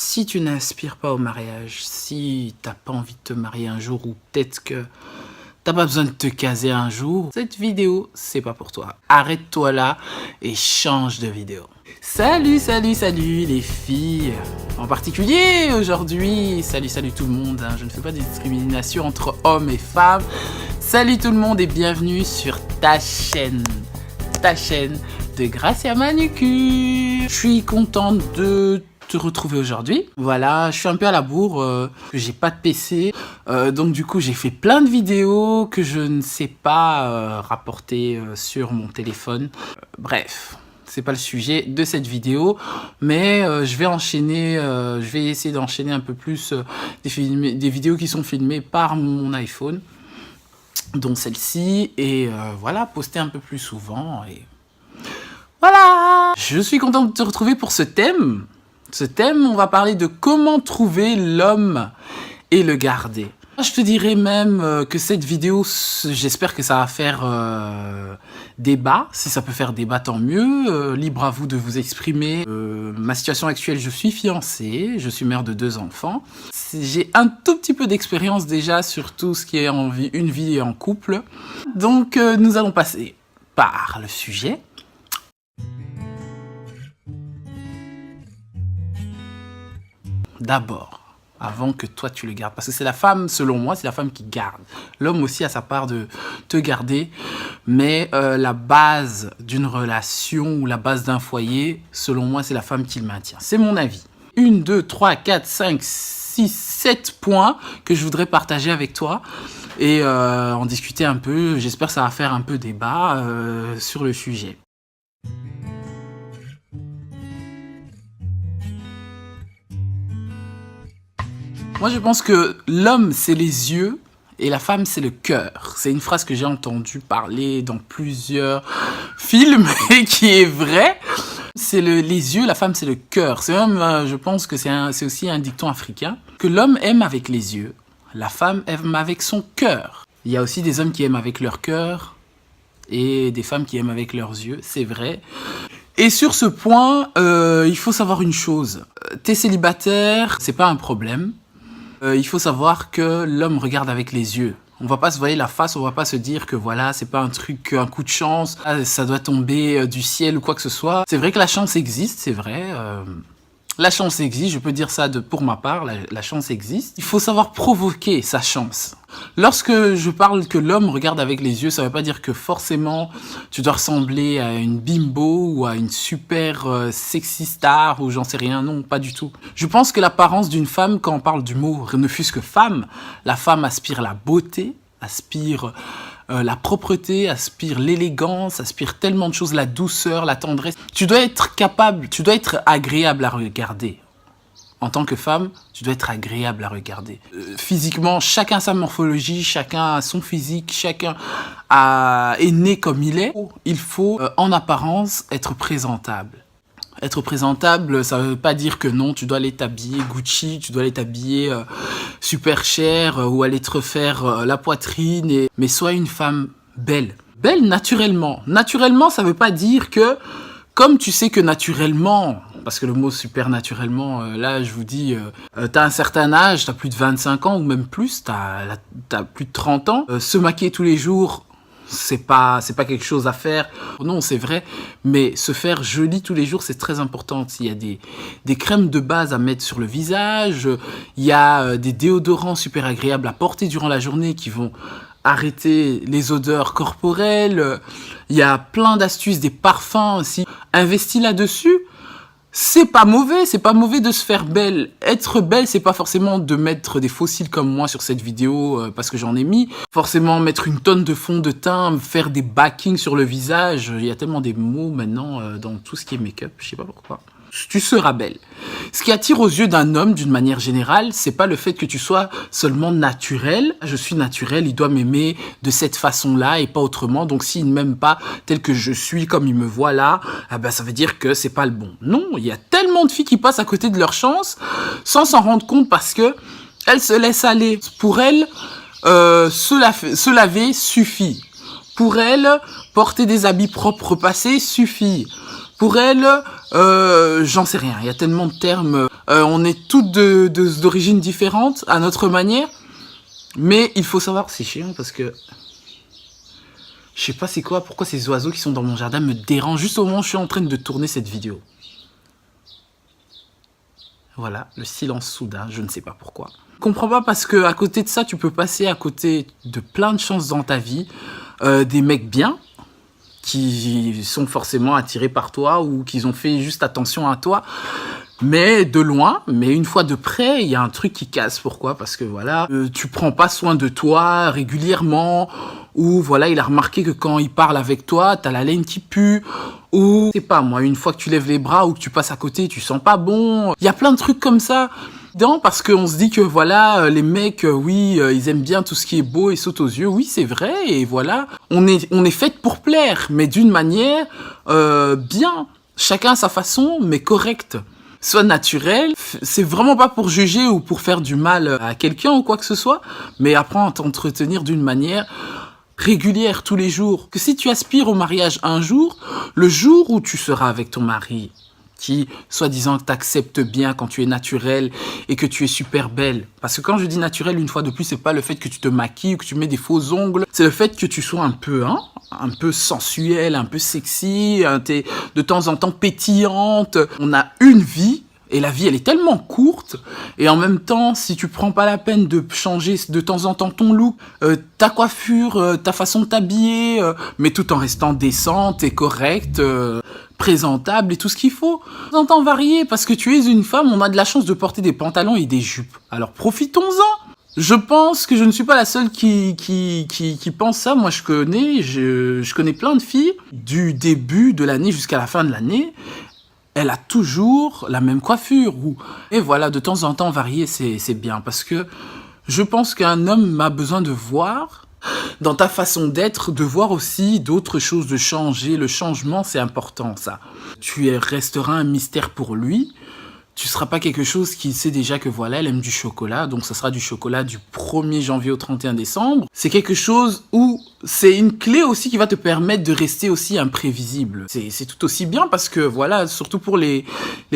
Si tu n'aspires pas au mariage, si t'as pas envie de te marier un jour ou peut-être que t'as pas besoin de te caser un jour, cette vidéo, c'est pas pour toi. Arrête-toi là et change de vidéo. Salut les filles, en particulier aujourd'hui. Salut tout le monde, hein. Je ne fais pas de discrimination entre hommes et femmes. Salut tout le monde et bienvenue sur ta chaîne de Gracia Manucure. Je suis contente de te retrouver aujourd'hui. Voilà, je suis un peu à la bourre, j'ai pas de PC, donc du coup j'ai fait plein de vidéos que je ne sais pas rapporter sur mon téléphone. Bref, c'est pas le sujet de cette vidéo, mais je vais enchaîner, je vais essayer d'enchaîner un peu plus des vidéos qui sont filmées par mon iPhone, dont celle-ci, et voilà, poster un peu plus souvent. Et voilà, je suis contente de te retrouver pour ce thème. Ce thème, on va parler de comment trouver l'homme et le garder. Je te dirais même que cette vidéo, j'espère que ça va faire débat. Si ça peut faire débat, tant mieux. Libre à vous de vous exprimer. Ma situation actuelle, je suis fiancée, je suis mère de 2 enfants. J'ai un tout petit peu d'expérience déjà sur tout ce qui est une vie en couple. Donc, nous allons passer par le sujet. D'abord, avant que toi tu le gardes, parce que c'est la femme, selon moi, c'est la femme qui garde. L'homme aussi a sa part de te garder, mais la base d'une relation ou la base d'un foyer, selon moi, c'est la femme qui le maintient. C'est mon avis. 1, 2, 3, 4, 5, 6, 7 points que je voudrais partager avec toi et en discuter un peu. J'espère que ça va faire un peu débat sur le sujet. Moi, je pense que l'homme, c'est les yeux et la femme, c'est le cœur. C'est une phrase que j'ai entendue parler dans plusieurs films et qui est vraie. C'est les yeux, la femme, c'est le cœur. C'est même, je pense que c'est aussi un dicton africain. Que l'homme aime avec les yeux, la femme aime avec son cœur. Il y a aussi des hommes qui aiment avec leur cœur et des femmes qui aiment avec leurs yeux, c'est vrai. Et sur ce point, il faut savoir une chose. T'es célibataire, c'est pas un problème. Il faut savoir que l'homme regarde avec les yeux. On va pas se voiler la face, on va pas se dire que voilà, c'est pas un truc, un coup de chance, ça doit tomber du ciel ou quoi que ce soit. C'est vrai que la chance existe, c'est vrai. La chance existe, je peux dire ça pour ma part, la chance existe. Il faut savoir provoquer sa chance. Lorsque je parle que l'homme regarde avec les yeux, ça veut pas dire que forcément tu dois ressembler à une bimbo ou à une super sexy star ou j'en sais rien, non, pas du tout. Je pense que l'apparence d'une femme, quand on parle du mot ne fût-ce que femme, la femme aspire la beauté, aspire la propreté, aspire l'élégance, aspire tellement de choses, la douceur, la tendresse. Tu dois être capable, tu dois être agréable à regarder. En tant que femme, tu dois être agréable à regarder. Physiquement, chacun a sa morphologie, chacun a son physique, chacun est né comme il est. Il faut, en apparence, être présentable. Être présentable, ça veut pas dire que non, tu dois aller t'habiller Gucci, tu dois aller t'habiller super cher ou aller te refaire la poitrine. Mais sois une femme belle. Belle naturellement. Naturellement, ça veut pas dire que, comme tu sais que naturellement, parce que le mot super naturellement, là je vous dis, t'as un certain âge, t'as plus de 25 ans ou même plus, t'as plus de 30 ans, se maquiller tous les jours, c'est pas quelque chose à faire. Non, c'est vrai, mais se faire joli tous les jours, c'est très important. Il y a des crèmes de base à mettre sur le visage, il y a des déodorants super agréables à porter durant la journée qui vont arrêter les odeurs corporelles. Il y a plein d'astuces, des parfums aussi. Investis là-dessus. C'est pas mauvais de se faire belle. Être belle, c'est pas forcément de mettre des fossiles comme moi sur cette vidéo parce que j'en ai mis. Forcément mettre une tonne de fond de teint, faire des backings sur le visage. Il y a tellement des mots maintenant dans tout ce qui est make-up, je sais pas pourquoi. Tu seras belle. Ce qui attire aux yeux d'un homme, d'une manière générale, c'est pas le fait que tu sois seulement naturel. Je suis naturel, il doit m'aimer de cette façon-là et pas autrement. Donc s'il ne m'aime pas tel que je suis, comme il me voit là, ça veut dire que c'est pas le bon. Non, il y a tellement de filles qui passent à côté de leur chance sans s'en rendre compte parce que elles se laissent aller. Pour elles, se laver suffit. Pour elles, porter des habits propres repassés suffit. Pour elles, J'en sais rien, il y a tellement de termes. On est toutes d'origines différentes, à notre manière. Mais il faut savoir, c'est chiant parce que... Je sais pas c'est quoi, pourquoi ces oiseaux qui sont dans mon jardin me dérangent juste au moment où je suis en train de tourner cette vidéo. Voilà, le silence soudain, je ne sais pas pourquoi. Je comprends pas parce que à côté de ça, tu peux passer à côté de plein de chances dans ta vie. Des mecs bien, qui sont forcément attirés par toi ou qui ont fait juste attention à toi. Mais de loin, mais une fois de près, il y a un truc qui casse. Pourquoi? Parce que voilà, tu prends pas soin de toi régulièrement, ou voilà, il a remarqué que quand il parle avec toi, t'as la laine qui pue, ou c'est pas moi, une fois que tu lèves les bras ou que tu passes à côté, tu sens pas bon. Il y a plein de trucs comme ça. Non, parce qu'on se dit que voilà, les mecs, oui, ils aiment bien tout ce qui est beau et saute aux yeux. Oui, c'est vrai, et voilà, on est fait pour plaire, mais d'une manière bien. Chacun à sa façon, mais correcte. Soit naturel, c'est vraiment pas pour juger ou pour faire du mal à quelqu'un ou quoi que ce soit, mais apprends à t'entretenir d'une manière régulière tous les jours. Que si tu aspires au mariage un jour, le jour où tu seras avec ton mari, qui, soi-disant, t'accepte bien quand tu es naturel et que tu es super belle. Parce que quand je dis naturel, une fois de plus, c'est pas le fait que tu te maquilles ou que tu mets des faux ongles, c'est le fait que tu sois un peu sensuel, un peu sexy, t'es de temps en temps pétillante. On a une vie. Et la vie, elle est tellement courte. Et en même temps, si tu prends pas la peine de changer de temps en temps ton look, ta coiffure, ta façon de t'habiller, mais tout en restant décente et correcte, présentable et tout ce qu'il faut. De temps en temps varier, parce que tu es une femme, on a de la chance de porter des pantalons et des jupes. Alors profitons-en. Je pense que je ne suis pas la seule qui pense ça. Moi, je connais plein de filles, du début de l'année jusqu'à la fin de l'année. Elle a toujours la même coiffure. Et voilà, de temps en temps, varier, c'est bien. Parce que je pense qu'un homme a besoin de voir, dans ta façon d'être, de voir aussi d'autres choses, de changer. Le changement, c'est important, ça. Tu resteras un mystère pour lui. Tu seras pas quelque chose qui sait déjà que voilà, elle aime du chocolat, donc ça sera du chocolat du 1er janvier au 31 décembre. C'est quelque chose où c'est une clé aussi qui va te permettre de rester aussi imprévisible. C'est tout aussi bien parce que voilà, surtout pour les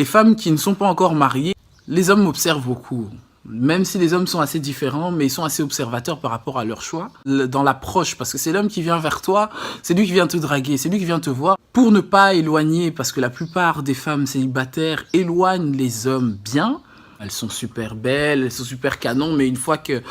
femmes qui ne sont pas encore mariées, les hommes observent beaucoup. Même si les hommes sont assez différents, mais ils sont assez observateurs par rapport à leur choix, dans l'approche, parce que c'est l'homme qui vient vers toi, c'est lui qui vient te draguer, c'est lui qui vient te voir, pour ne pas éloigner, parce que la plupart des femmes célibataires éloignent les hommes bien. Elles sont super belles, elles sont super canons, mais une fois que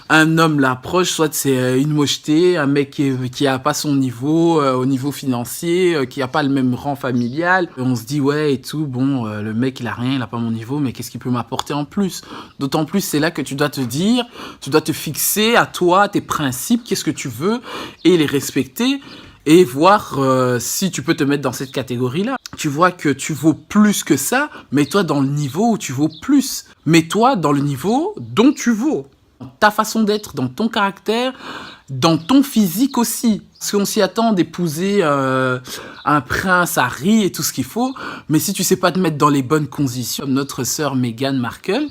un homme l'approche, soit c'est une mocheté, un mec qui a pas son niveau, au niveau financier, qui a pas le même rang familial, on se dit ouais et tout, bon, le mec il a rien, il a pas mon niveau, mais qu'est-ce qu'il peut m'apporter en plus? D'autant plus c'est là que tu dois te dire, tu dois te fixer à toi, tes principes, qu'est-ce que tu veux, et les respecter, et voir si tu peux te mettre dans cette catégorie-là. Tu vois que tu vaux plus que ça, mets-toi dans le niveau où tu vaux plus. Mets-toi dans le niveau dont tu vaux. Dans ta façon d'être, dans ton caractère, dans ton physique aussi. Parce qu'on s'y attend d'épouser un prince Harry et tout ce qu'il faut, mais si tu sais pas te mettre dans les bonnes conditions, comme notre sœur Meghan Markle,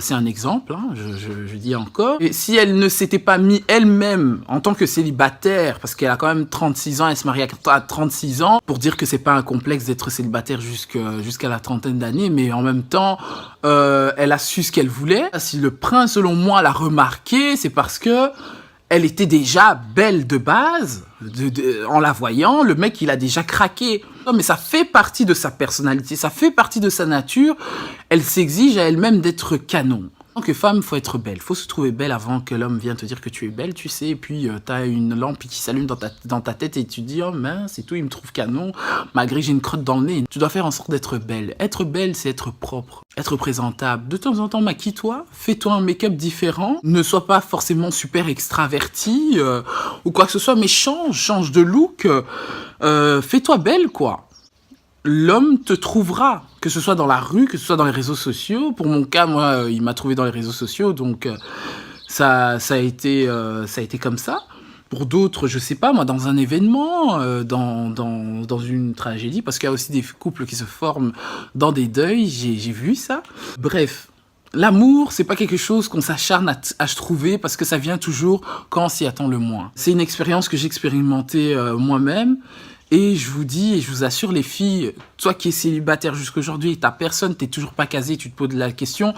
c'est un exemple, hein, je dis encore, et si elle ne s'était pas mis elle-même en tant que célibataire, parce qu'elle a quand même 36 ans, elle se marie à 36 ans, pour dire que c'est pas un complexe d'être célibataire jusqu'à la trentaine d'années, mais en même temps, elle a su ce qu'elle voulait. Si le prince, selon moi, l'a remarqué, c'est parce que elle était déjà belle de base, en la voyant, le mec il a déjà craqué. Non mais ça fait partie de sa personnalité, ça fait partie de sa nature, elle s'exige à elle-même d'être canon. En tant que femme, faut être belle, faut se trouver belle avant que l'homme vienne te dire que tu es belle, tu sais, et puis t'as une lampe qui s'allume dans ta tête et tu te dis oh mince, c'est tout, il me trouve canon, malgré que j'ai une crotte dans le nez. Tu dois faire en sorte d'être belle. Être belle, c'est être propre, être présentable. De temps en temps, maquille-toi, fais-toi un make-up différent, ne sois pas forcément super extraverti ou quoi que ce soit, mais change de look, fais-toi belle quoi. L'homme te trouvera, que ce soit dans la rue, que ce soit dans les réseaux sociaux. Pour mon cas, moi, il m'a trouvé dans les réseaux sociaux, donc ça a été comme ça. Pour d'autres, je sais pas, moi, dans un événement, dans une tragédie, parce qu'il y a aussi des couples qui se forment dans des deuils, j'ai vu ça. Bref, l'amour, c'est pas quelque chose qu'on s'acharne à trouver, parce que ça vient toujours quand on s'y attend le moins. C'est une expérience que j'ai expérimentée moi-même, Et je vous dis, et je vous assure les filles, toi qui es célibataire jusqu'aujourd'hui et t'as personne, t'es toujours pas casé, tu te poses la question,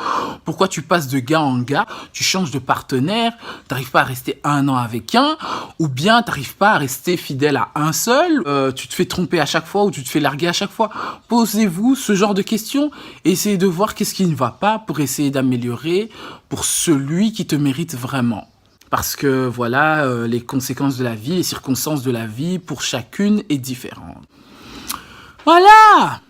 pourquoi tu passes de gars en gars, tu changes de partenaire, t'arrives pas à rester 1 an avec un, ou bien t'arrives pas à rester fidèle à un seul, tu te fais tromper à chaque fois ou tu te fais larguer à chaque fois. Posez-vous ce genre de questions et essayez de voir qu'est-ce qui ne va pas pour essayer d'améliorer pour celui qui te mérite vraiment. Parce que voilà, les conséquences de la vie, les circonstances de la vie, pour chacune est différente. Voilà!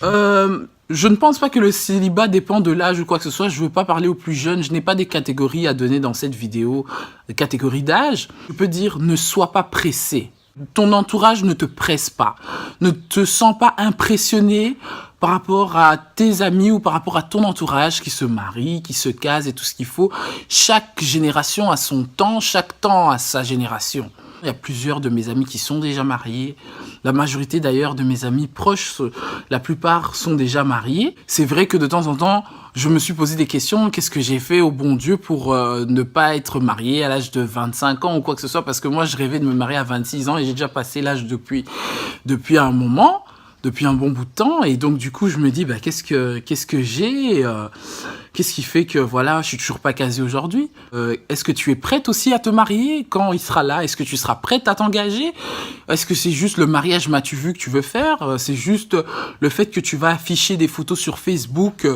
Je ne pense pas que le célibat dépend de l'âge ou quoi que ce soit. Je ne veux pas parler aux plus jeunes. Je n'ai pas des catégories à donner dans cette vidéo, des catégories d'âge. Je peux dire, ne sois pas pressé. Ton entourage ne te presse pas. Ne te sens pas impressionné par rapport à tes amis ou par rapport à ton entourage qui se marie, qui se case et tout ce qu'il faut. Chaque génération a son temps, chaque temps a sa génération. Il y a plusieurs de mes amis qui sont déjà mariés. La majorité d'ailleurs de mes amis proches, la plupart sont déjà mariés. C'est vrai que de temps en temps, je me suis posé des questions. Qu'est-ce que j'ai fait au bon Dieu pour ne pas être marié à l'âge de 25 ans ou quoi que ce soit? Parce que moi, je rêvais de me marier à 26 ans et j'ai déjà passé l'âge depuis un moment, depuis un bon bout de temps. Et donc, du coup, je me dis, bah, qu'est-ce que j'ai qu'est-ce qui fait que, voilà, je suis toujours pas casé aujourd'hui? Est-ce que tu es prête aussi à te marier quand il sera là? Est-ce que tu seras prête à t'engager? Est-ce que c'est juste le mariage m'as-tu vu que tu veux faire? C'est juste le fait que tu vas afficher des photos sur Facebook,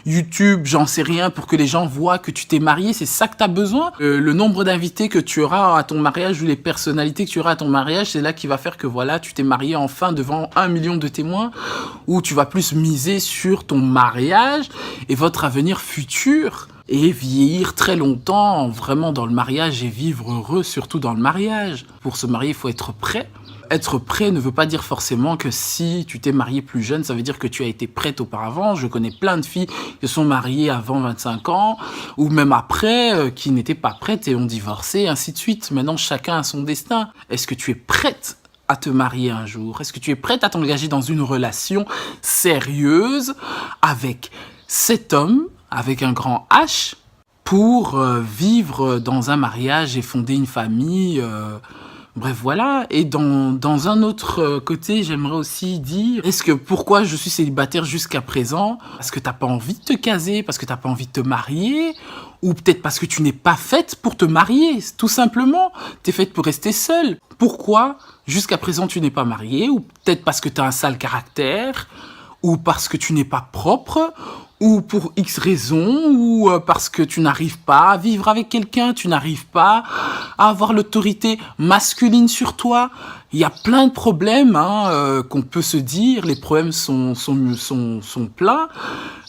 YouTube, j'en sais rien, pour que les gens voient que tu t'es marié? C'est ça que tu as besoin? Le nombre d'invités que tu auras à ton mariage ou les personnalités que tu auras à ton mariage, c'est là qui va faire que, voilà, tu t'es marié enfin devant 1 million de témoins, ou tu vas plus miser sur ton mariage et votre avenir futur et vieillir très longtemps vraiment dans le mariage et vivre heureux surtout dans le mariage. Pour se marier, il faut être prêt. Être prêt ne veut pas dire forcément que si tu t'es marié plus jeune, ça veut dire que tu as été prête auparavant. Je connais plein de filles qui sont mariées avant 25 ans ou même après, qui n'étaient pas prêtes et ont divorcé, ainsi de suite. Maintenant, chacun a son destin. Est-ce que tu es prête à te marier un jour? Est-ce que tu es prête à t'engager dans une relation sérieuse avec cet homme, avec un grand H, pour vivre dans un mariage et fonder une famille? Bref, voilà. Et dans un autre côté, j'aimerais aussi dire, pourquoi je suis célibataire jusqu'à présent? Parce que t'as pas envie de te caser, parce que t'as pas envie de te marier, ou peut-être parce que tu n'es pas faite pour te marier, tout simplement. T'es faite pour rester seule. Pourquoi jusqu'à présent tu n'es pas mariée? Ou peut-être parce que t'as un sale caractère, ou parce que tu n'es pas propre, ou pour X raisons, ou parce que tu n'arrives pas à vivre avec quelqu'un, tu n'arrives pas à avoir l'autorité masculine sur toi. Il y a plein de problèmes qu'on peut se dire, les problèmes sont pleins,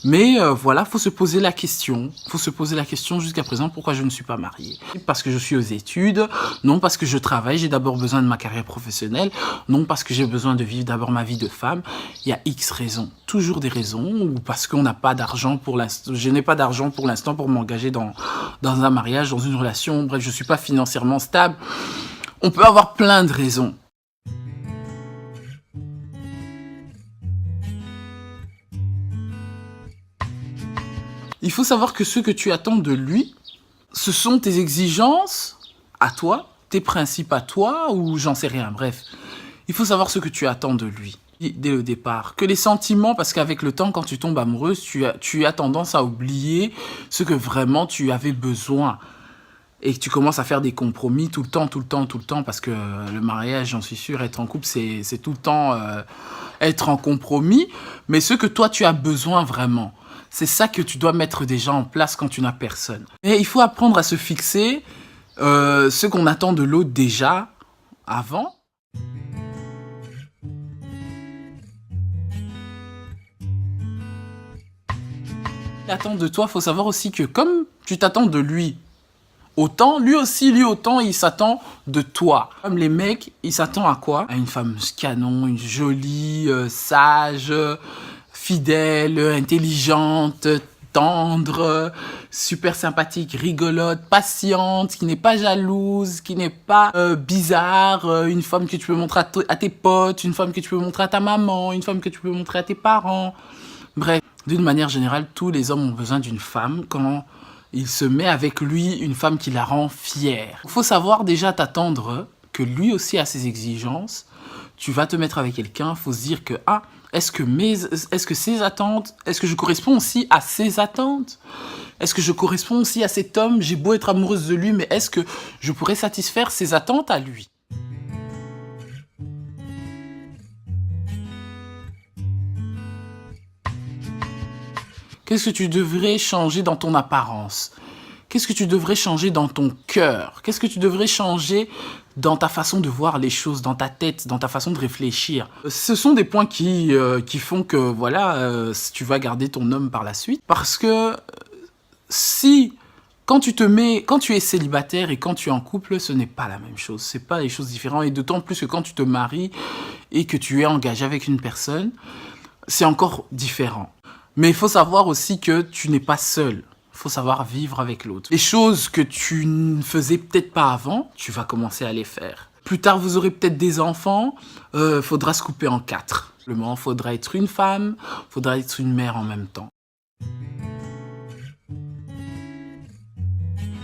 mais voilà, faut se poser la question. Faut se poser la question jusqu'à présent, pourquoi je ne suis pas mariée? Parce que je suis aux études, non parce que je travaille, j'ai d'abord besoin de ma carrière professionnelle, non parce que j'ai besoin de vivre d'abord ma vie de femme. Il y a X raisons, toujours des raisons, ou parce qu'on n'a pas d'argent pour l'instant, je n'ai pas d'argent pour l'instant pour m'engager dans un mariage, dans une relation, bref, je suis pas financièrement stable. On peut avoir plein de raisons. Il faut savoir que ce que tu attends de lui, ce sont tes exigences à toi, tes principes à toi, ou j'en sais rien, bref. Il faut savoir ce que tu attends de lui dès le départ. Que les sentiments, parce qu'avec le temps, quand tu tombes amoureuse, tu as tendance à oublier ce que vraiment tu avais besoin. Et que tu commences à faire des compromis tout le temps, parce que le mariage, j'en suis sûr, être en couple, c'est tout le temps être en compromis. Mais ce que toi, tu as besoin vraiment, c'est ça que tu dois mettre déjà en place quand tu n'as personne. Et il faut apprendre à se fixer ce qu'on attend de l'autre déjà avant. Attend de toi, il faut savoir aussi que comme tu t'attends de lui autant, lui autant, il s'attend de toi. Comme les mecs, il s'attend à quoi? À une femme canon, une jolie, sage, fidèle, intelligente, tendre, super sympathique, rigolote, patiente, qui n'est pas jalouse, qui n'est pas bizarre, une femme que tu peux montrer à tes potes, une femme que tu peux montrer à ta maman, une femme que tu peux montrer à tes parents. Bref, d'une manière générale, tous les hommes ont besoin d'une femme quand il se met avec lui une femme qui la rend fière. Il faut savoir déjà t'attendre que lui aussi a ses exigences. Tu vas te mettre avec quelqu'un, il faut se dire que est-ce que ses attentes, est-ce que je corresponds aussi à ses attentes? Est-ce que je corresponds aussi à cet homme? J'ai beau être amoureuse de lui, mais est-ce que je pourrais satisfaire ses attentes à lui? Qu'est-ce que tu devrais changer dans ton apparence? Qu'est-ce que tu devrais changer dans ton cœur? Qu'est-ce que tu devrais changer dans ta façon de voir les choses, dans ta tête, dans ta façon de réfléchir? Ce sont des points qui font que, voilà, tu vas garder ton homme par la suite. Parce que quand tu es célibataire et quand tu es en couple, ce n'est pas la même chose. C'est pas des choses différentes. Et d'autant plus que quand tu te maries et que tu es engagé avec une personne, c'est encore différent. Mais il faut savoir aussi que tu n'es pas seul. Il faut savoir vivre avec l'autre. Les choses que tu ne faisais peut-être pas avant, tu vas commencer à les faire. Plus tard, vous aurez peut-être des enfants, faudra se couper en 4. Le moment, faudra être une femme, faudra être une mère en même temps.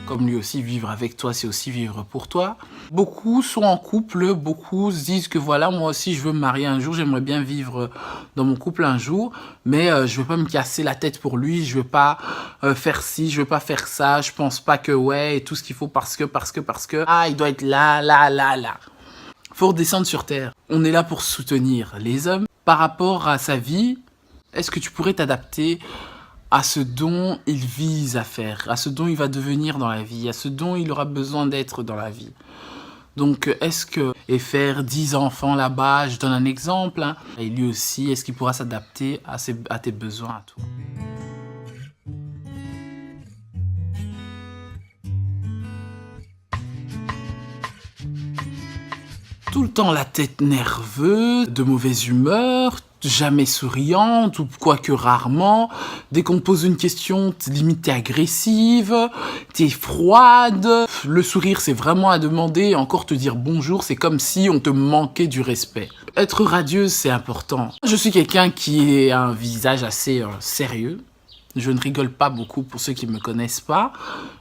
Comme lui aussi, vivre avec toi, c'est aussi vivre pour toi. Beaucoup sont en couple, beaucoup se disent que voilà, moi aussi je veux me marier un jour, j'aimerais bien vivre dans mon couple un jour, mais je veux pas me casser la tête pour lui, je veux pas faire ci, je veux pas faire ça, je pense pas que ouais, et tout ce qu'il faut parce que, il doit être là. Faut redescendre sur terre. On est là pour soutenir les hommes. Par rapport à sa vie, est-ce que tu pourrais t'adapter à ce dont il vise à faire, à ce dont il va devenir dans la vie, à ce dont il aura besoin d'être dans la vie. Donc, et faire 10 enfants là-bas, je donne un exemple, hein, et lui aussi, est-ce qu'il pourra s'adapter à tes besoins, à toi? Tout le temps la tête nerveuse, de mauvaise humeur, jamais souriante, ou quoique rarement. Dès qu'on te pose une question, limite t'es agressive, t'es froide. Le sourire, c'est vraiment à demander. Encore te dire bonjour, c'est comme si on te manquait du respect. Être radieuse, c'est important. Je suis quelqu'un qui a un visage assez sérieux. Je ne rigole pas beaucoup pour ceux qui ne me connaissent pas.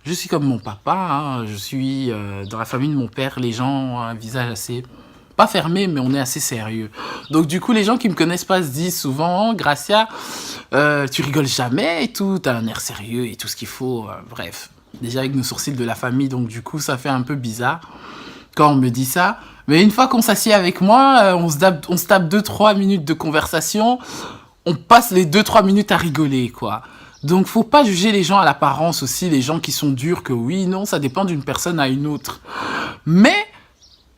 Je suis comme mon papa, hein. Je suis dans la famille de mon père, les gens ont un visage assez... pas fermé, mais on est assez sérieux. Donc du coup, les gens qui me connaissent pas se disent souvent oh, « Gracia, tu rigoles jamais et tout, t'as un air sérieux et tout ce qu'il faut. » Bref, déjà avec nos sourcils de la famille, donc du coup, ça fait un peu bizarre quand on me dit ça. Mais une fois qu'on s'assied avec moi, on se tape 2-3 minutes de conversation, on passe les 2-3 minutes à rigoler, quoi. Donc faut pas juger les gens à l'apparence aussi, les gens qui sont durs, que oui, non, ça dépend d'une personne à une autre. Mais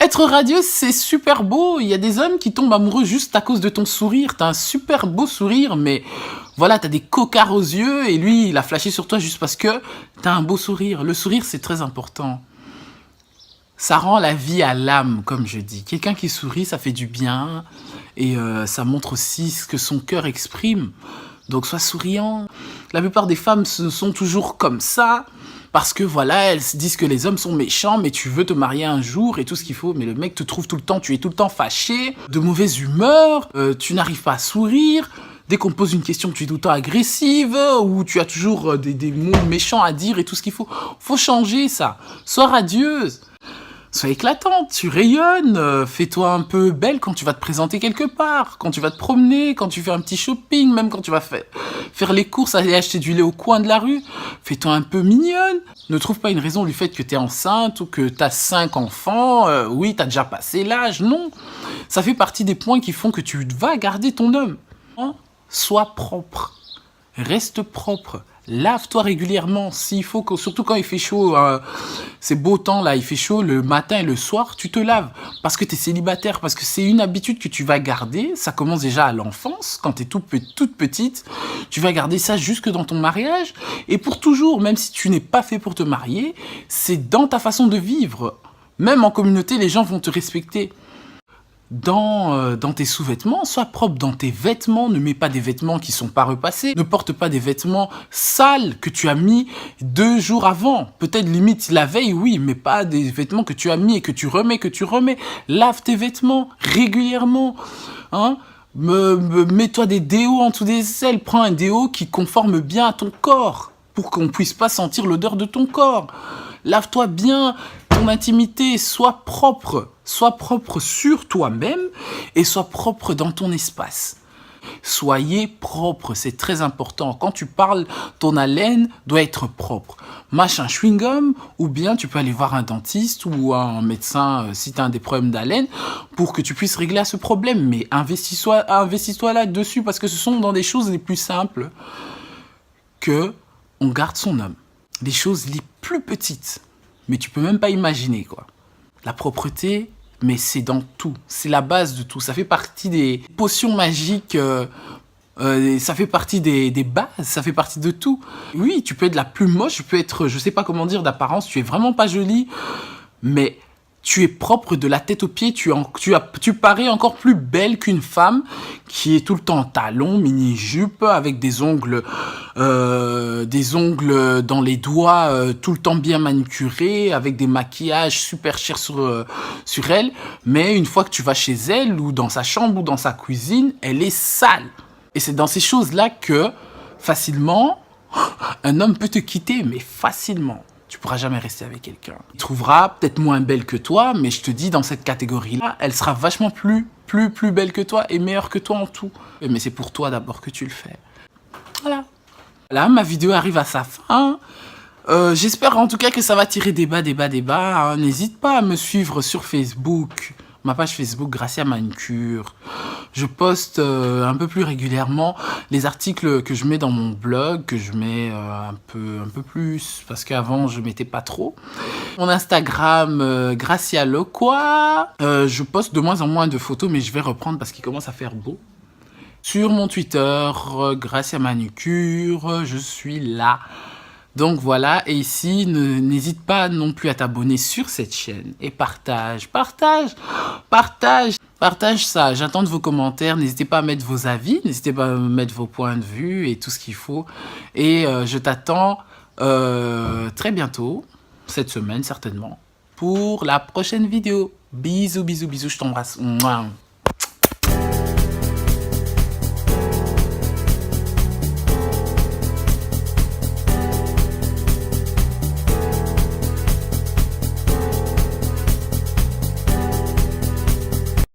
être radieuse, c'est super beau. Il y a des hommes qui tombent amoureux juste à cause de ton sourire. T'as un super beau sourire, mais voilà, t'as des cocards aux yeux et lui, il a flashé sur toi juste parce que t'as un beau sourire. Le sourire, c'est très important. Ça rend la vie à l'âme, comme je dis. Quelqu'un qui sourit, ça fait du bien et ça montre aussi ce que son cœur exprime. Donc sois souriant. La plupart des femmes sont toujours comme ça. Parce que voilà, elles se disent que les hommes sont méchants, mais tu veux te marier un jour et tout ce qu'il faut. Mais le mec te trouve tout le temps, tu es tout le temps fâché, de mauvaise humeur, tu n'arrives pas à sourire. Dès qu'on te pose une question, tu es tout le temps agressive, ou tu as toujours des mots méchants à dire et tout ce qu'il faut. Faut changer ça. Sois radieuse. Sois éclatante, tu rayonnes, fais-toi un peu belle quand tu vas te présenter quelque part, quand tu vas te promener, quand tu fais un petit shopping, même quand tu vas faire les courses, aller acheter du lait au coin de la rue, fais-toi un peu mignonne. Ne trouve pas une raison du fait que tu es enceinte ou que tu as 5 enfants, oui, tu as déjà passé l'âge, non. Ça fait partie des points qui font que tu vas garder ton homme. Hein? Sois propre, reste propre. Lave-toi régulièrement, s'il faut, surtout quand il fait chaud, c'est beau temps là, il fait chaud le matin et le soir, tu te laves. Parce que tu es célibataire, parce que c'est une habitude que tu vas garder, ça commence déjà à l'enfance, quand tu es toute petite, tu vas garder ça jusque dans ton mariage, et pour toujours, même si tu n'es pas fait pour te marier, c'est dans ta façon de vivre. Même en communauté, les gens vont te respecter. Dans tes sous-vêtements, sois propre dans tes vêtements, ne mets pas des vêtements qui sont pas repassés, ne porte pas des vêtements sales que tu as mis 2 jours avant, peut-être limite la veille, oui, mais pas des vêtements que tu as mis et que tu remets. Lave tes vêtements régulièrement, hein. Mets-toi des déos en dessous des aisselles, prends un déo qui conforme bien à ton corps. pour qu'on puisse pas sentir l'odeur de ton corps. Lave-toi bien, ton intimité, sois propre sur toi-même et sois propre dans ton espace. Soyez propre, c'est très important. Quand tu parles, ton haleine doit être propre. Mâche un chewing-gum ou bien tu peux aller voir un dentiste ou un médecin si tu as des problèmes d'haleine pour que tu puisses régler ce problème. Mais investis-toi là-dessus parce que ce sont dans des choses les plus simples que on garde son homme. Les choses les plus petites, mais tu peux même pas imaginer quoi. La propreté, mais c'est dans tout, c'est la base de tout. Ça fait partie des potions magiques, ça fait partie des bases, ça fait partie de tout. Oui, tu peux être la plus moche, tu peux être, je sais pas comment dire, d'apparence, tu es vraiment pas jolie, mais tu es propre de la tête aux pieds, tu parais encore plus belle qu'une femme qui est tout le temps en talons, mini-jupe, avec des ongles dans les doigts, tout le temps bien manucurés, avec des maquillages super chers sur elle. Mais une fois que tu vas chez elle, ou dans sa chambre, ou dans sa cuisine, elle est sale. Et c'est dans ces choses-là que, facilement, un homme peut te quitter, mais facilement. Tu pourras jamais rester avec quelqu'un. Il trouvera peut-être moins belle que toi, mais je te dis, dans cette catégorie-là, elle sera vachement plus belle que toi et meilleure que toi en tout. Mais c'est pour toi d'abord que tu le fais. Voilà. Là, ma vidéo arrive à sa fin. J'espère en tout cas que ça va tirer débat. Hein. N'hésite pas à me suivre sur Facebook. Ma page Facebook Gracia Manucure. Je poste un peu plus régulièrement les articles que je mets dans mon blog, que je mets un peu plus, parce qu'avant je mettais pas trop. Mon Instagram, Gracia Loqua. Je poste de moins en moins de photos, mais je vais reprendre parce qu'il commence à faire beau. Sur mon Twitter, Gracia Manucure, je suis là. Donc voilà, et ici, n'hésite pas non plus à t'abonner sur cette chaîne. Et partage ça. J'attends de vos commentaires, n'hésitez pas à mettre vos avis, n'hésitez pas à mettre vos points de vue et tout ce qu'il faut. Et je t'attends très bientôt, cette semaine certainement, pour la prochaine vidéo. Bisous, je t'embrasse. Mouah.